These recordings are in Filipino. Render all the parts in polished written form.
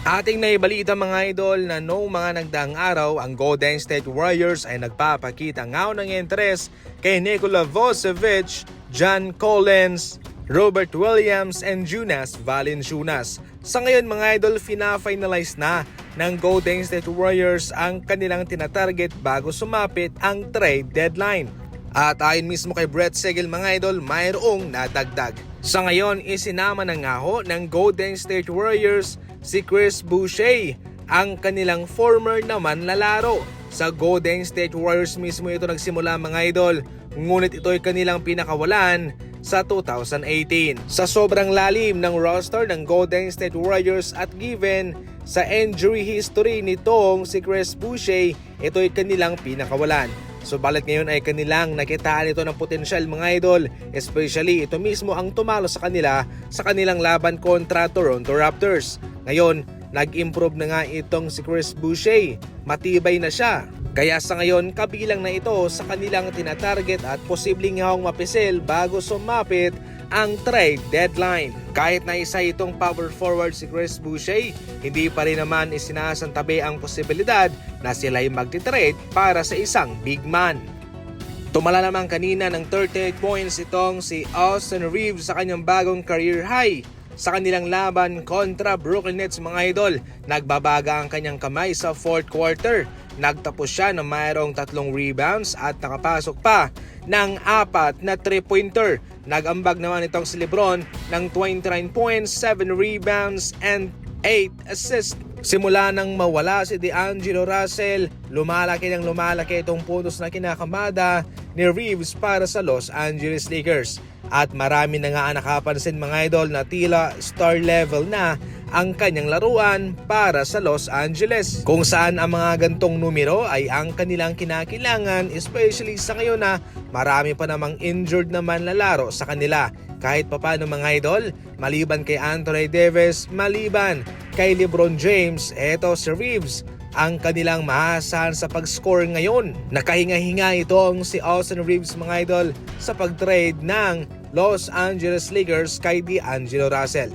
Ating naibalita mga idol na noong mga nagdaang araw, ang Golden State Warriors ay nagpapakita ngaw ng interes kay Nikola Vucevic, John Collins, Robert Williams, and Jonas Valanciunas. Sa ngayon mga idol, fina-finalize na ng Golden State Warriors ang kanilang tinatarget bago sumapit ang trade deadline. At ayon mismo kay Brett Segel mga idol, mayroong nadagdag. Sa ngayon, isinama na nga ho ng Golden State Warriors si Chris Boucher, ang kanilang former naman lalaro. Sa Golden State Warriors mismo ito nagsimula mga idol, ngunit ito ay kanilang pinakawalan sa 2018. Sa sobrang lalim ng roster ng Golden State Warriors at given sa injury history nitong si Chris Boucher, ito ay kanilang pinakawalan. Subalit ngayon ay kanilang nakitaan ito ng potensyal mga idol, especially ito mismo ang tumalo sa kanila sa kanilang laban kontra Toronto Raptors. Ngayon, nag-improve na nga itong si Chris Boucher, matibay na siya. Kaya sa ngayon, kabilang na ito sa kanilang tinatarget at posibleng hawang mapisil bago sumapit ang trade deadline. Kahit na isa itong power forward si Chris Boucher, hindi pa rin naman isinasantabi ang posibilidad na sila'y magtitrade para sa isang big man. Tumala naman kanina ng 38 points itong si Austin Reeves sa kanyang bagong career high sa kanilang laban kontra Brooklyn Nets mga idol. Nagbabaga ang kanyang kamay sa fourth quarter. Nagtapos siya ng mayroong 3 rebounds at nakapasok pa ng 4 na 3-pointer. Nag-ambag naman itong si LeBron ng 29 points, 7 rebounds and 8 assists. Simula nang mawala si D'Angelo Russell, lumalaki itong puntos na kinakamada ni Reeves para sa Los Angeles Lakers. At marami na nga nakapansin mga idol na tila star level na ang kanyang laruan para sa Los Angeles. Kung saan ang mga gantong numero ay ang kanilang kinakailangan, especially sa ngayon na marami pa namang injured naman lalaro sa kanila. Kahit papano mga idol, maliban kay Anthony Davis, maliban kay LeBron James, eto si Reeves ang kanilang maasahan sa pag-score ngayon. Nakahinga-hinga itong si Austin Reeves mga idol sa pag-trade ng Los Angeles Lakers kay D'Angelo Russell.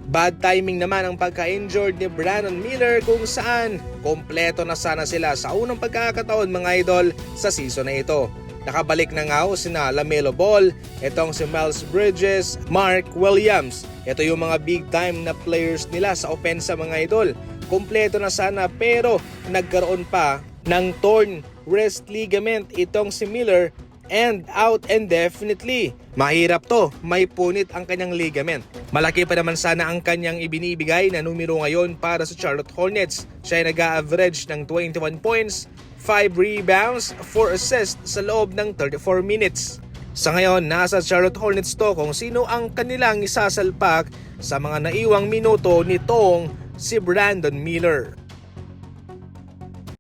Bad timing naman ang pagka-injured ni Brandon Miller kung saan kompleto na sana sila sa unang pagkakataon mga idol sa season na ito. Nakabalik na nga sina LaMelo Ball, itong si Miles Bridges, Mark Williams. Ito yung mga big time na players nila sa opensa mga idol. Kompleto na sana pero nagkaroon pa ng torn wrist ligament itong si Miller and out indefinitely. Mahirap to, may punit ang kanyang ligament. Malaki pa naman sana ang kanyang ibinibigay na numero ngayon para sa Charlotte Hornets. Siya ay nag-average ng 21 points, 5 rebounds, 4 assists sa loob ng 34 minutes. Sa ngayon, nasa Charlotte Hornets to kung sino ang kanilang isasalpak sa mga naiwang minuto nitong si Brandon Miller.